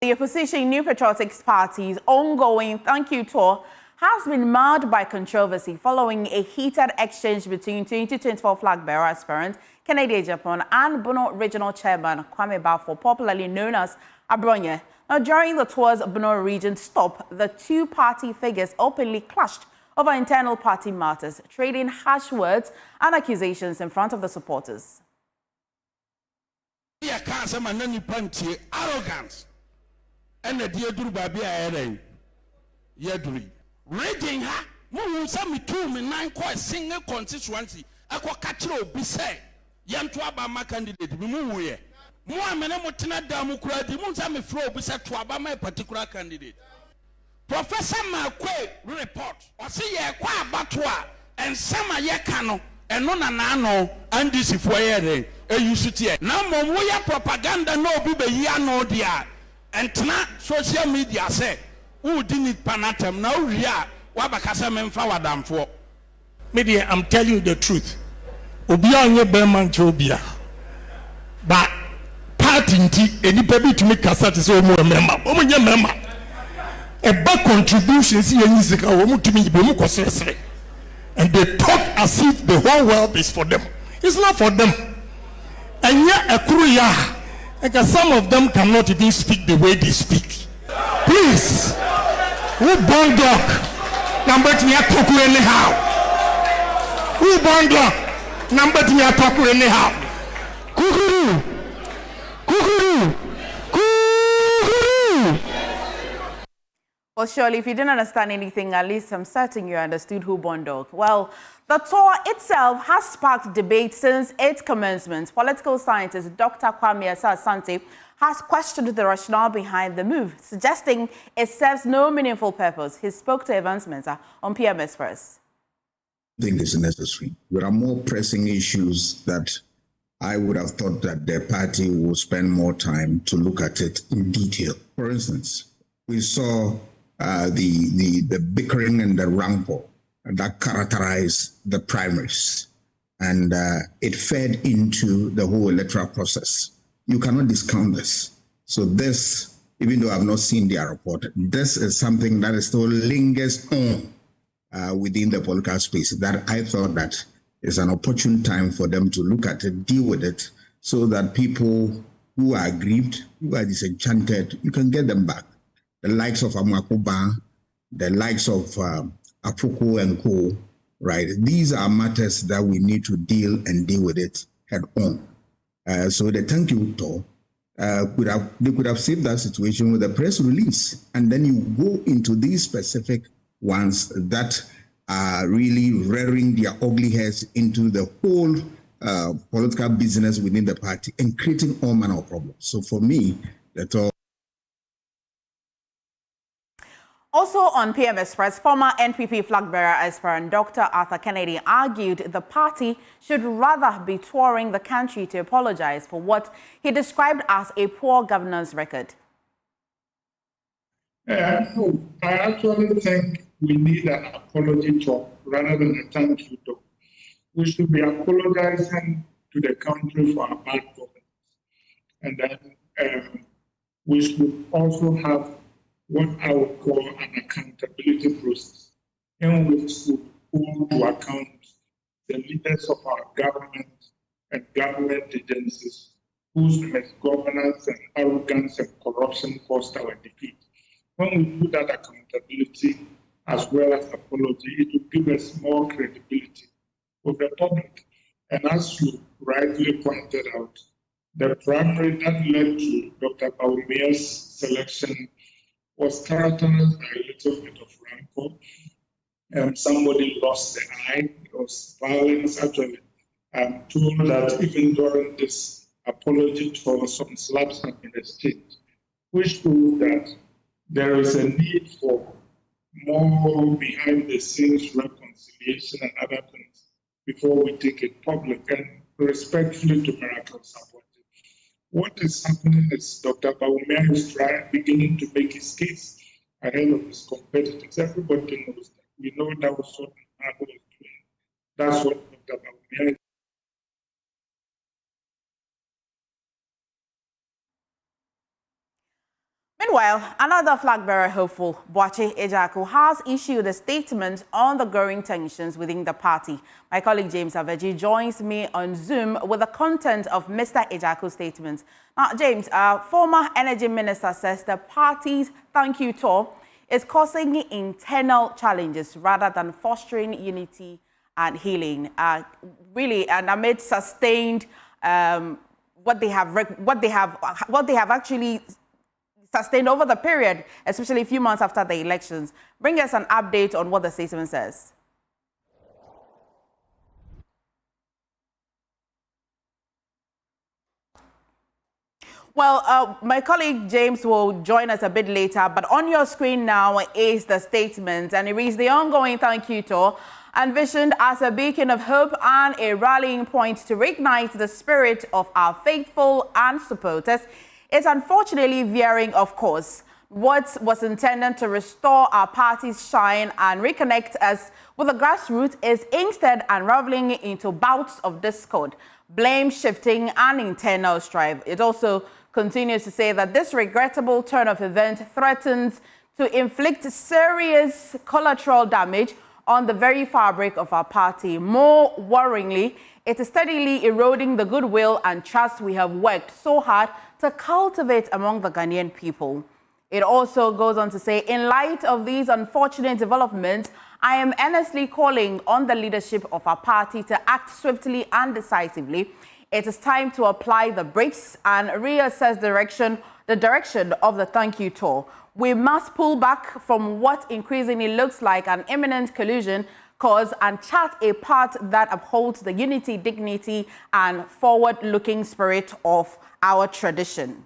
The opposition New Patriotic Party's ongoing thank you tour has been marred by controversy following a heated exchange between 2024 flag bearer aspirant Kennedy Japan and Bono Regional Chairman Kwame Bafo, popularly known as Abronye. Now, during the tour's Bono region stop, the two party figures openly clashed over internal party matters, trading harsh words and accusations in front of the supporters. Arrogance. And the dear Duru Babi Aere Yaduri. Raging ha, Moo Sami 2 me 9 quite single constituency. Aqua Catro Bisse, Yantuaba candidate, Muye. Mua Menemotina Damukra, the Munsami Fro Bissa to Abama particular candidate. Professor Marque report, or see ye qua batua, and Sama Yakano, and Nonanano, and this if we're a UCT. Now, Moya propaganda no be yano dia. And tonight, social media say, who didn't panatem now? Ria, Wabakasa Memfa Wadam for. Media, I'm telling you the truth. Obianye Berman Jobia. But party, any baby to make Cassat is all more member. Omoya member. A back contribution, see a music, or to me, and they talk as if the whole world is for them. It's not for them. And yet, a Kuruya. Because some of them cannot even speak the way they speak. Please, who born dog? Number to me, I talk anyhow. Who born dog? Number to me, I talk anyhow. Kukuru, kukuru, kukuru. Well, surely, if you didn't understand anything, at least I'm certain you understood who born dog. Well, the tour itself has sparked debate since its commencement. Political scientist Dr. Kwame Asante has questioned the rationale behind the move, suggesting it serves no meaningful purpose. He spoke to Evans Mensah on PM Express. I think it's necessary. There are more pressing issues that I would have thought that the party would spend more time to look at it in detail. For instance, we saw the bickering and the rampant that characterized the primaries, and it fed into the whole electoral process. You cannot discount this. So this, even though I've not seen their report, this is something that still lingers on within the political space that I thought that is an opportune time for them to look at it, deal with it, so that people who are aggrieved, who are disenchanted, you can get them back. The likes of Amakuba, the likes of Apuku and Co. Right? These are matters that we need to deal with it head on. So the thank you tour they could have saved that situation with a press release, and then you go into these specific ones that are really rearing their ugly heads into the whole political business within the party and creating all manner of problems. So for me, that's all. Also on PM Express, former NPP flag bearer aspirant Dr. Arthur Kennedy argued the party should rather be touring the country to apologize for what he described as a poor governance record. No, I actually think we need an apology talk rather than a thank you talk. We should be apologizing to the country for our bad governance. And then we should also have what I would call an accountability process, in which we hold to account the leaders of our government and government agencies whose misgovernance and arrogance and corruption caused our defeat. When we do that accountability as well as apology, it will give us more credibility with the public. And as you rightly pointed out, the primary that led to Dr. Bawumia's selection was characterized by a little bit of rancor. Somebody lost the eye. It was violence. Actually, I'm told that even during this apology tour, some slaps have been exchanged, which proves that there is a need for more behind-the-scenes reconciliation and other things before we take it public, and respectfully to Miracle support. What is happening is Dr. Bawumia is beginning to make his case ahead of his competitors. Everybody knows that. We know that was what Miracle is doing. That's what Dr. Bawumia is. Meanwhile, another flag bearer hopeful, Boakye Ejaku, has issued a statement on the growing tensions within the party. My colleague James Aveji joins me on Zoom with the content of Mr. Ejaku's statement. Now, James, former energy minister says the party's thank you tour is causing internal challenges rather than fostering unity and healing. Really, and amid sustained what they have actually sustained over the period, especially a few months after the elections. Bring us an update on what the statement says. Well, my colleague James will join us a bit later, but on your screen now is the statement, and it reads: the ongoing thank you tour, envisioned as a beacon of hope and a rallying point to reignite the spirit of our faithful and supporters, is unfortunately veering off course. What was intended to restore our party's shine and reconnect us with the grassroots is instead unraveling into bouts of discord, blame shifting, and internal strife. It also continues to say that this regrettable turn of events threatens to inflict serious collateral damage on the very fabric of our party. More worryingly, it is steadily eroding the goodwill and trust we have worked so hard to cultivate among the Ghanaian people. It also goes on to say, in light of these unfortunate developments, I am earnestly calling on the leadership of our party to act swiftly and decisively. It is time to apply the brakes and reassess the direction of the thank you tour. We must pull back from what increasingly looks like an imminent collusion cause and chart a path that upholds the unity, dignity, and forward-looking spirit of our tradition.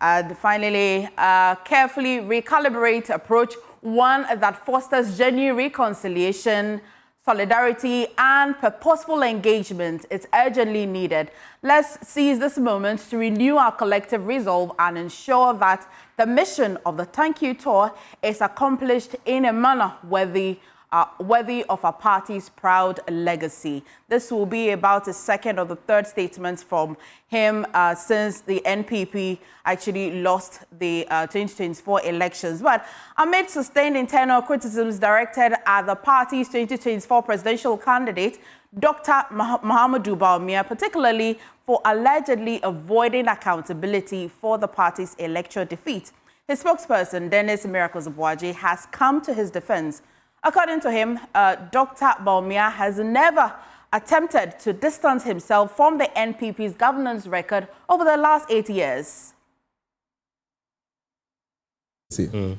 And finally, carefully recalibrate approach, one that fosters genuine reconciliation, solidarity, and purposeful engagement is urgently needed. Let's seize this moment to renew our collective resolve and ensure that the mission of the thank you tour is accomplished in a manner worthy of our party's proud legacy. This will be about the second or the third statement from him since the NPP actually lost the 2024 elections. But amid sustained internal criticisms directed at the party's 2024 presidential candidate, Dr. Mahamudu Bawumia, particularly for allegedly avoiding accountability for the party's electoral defeat, his spokesperson, Dennis Miracles Boakye, has come to his defense. According to him, Dr. Bawumia has never attempted to distance himself from the NPP's governance record over the last 8 years.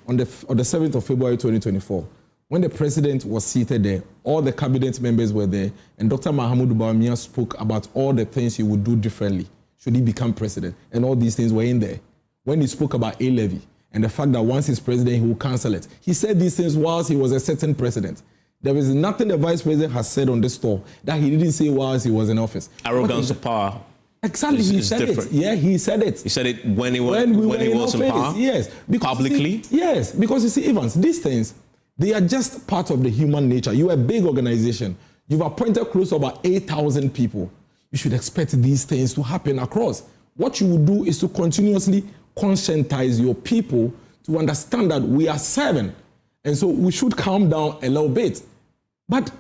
On the 7th of February 2024, when the president was seated there, all the cabinet members were there, and Dr. Mahamudu Bawumia spoke about all the things he would do differently should he become president, and all these things were in there. When he spoke about A-levy, and the fact that once he's president, he will cancel it. He said these things whilst he was a certain president. There is nothing the vice president has said on this tour that he didn't say whilst he was in office. Arrogance of power. Exactly, he said different. It. Yeah, he said it. He said it when he was in power? Yes. Because publicly? Yes, because you see, Evans, these things, they are just part of the human nature. You are a big organization. You've appointed close to about 8,000 people. You should expect these things to happen across. What you will do is to continuously conscientize your people to understand that we are serving. And so we should calm down a little bit. But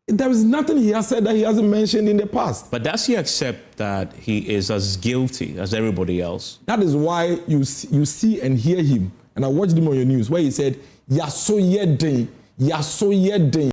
there is nothing he has said that he hasn't mentioned in the past. But does he accept that he is as guilty as everybody else? That is why you see and hear him. And I watched him on your news where he said, "Yaso yedin, yaso yedin."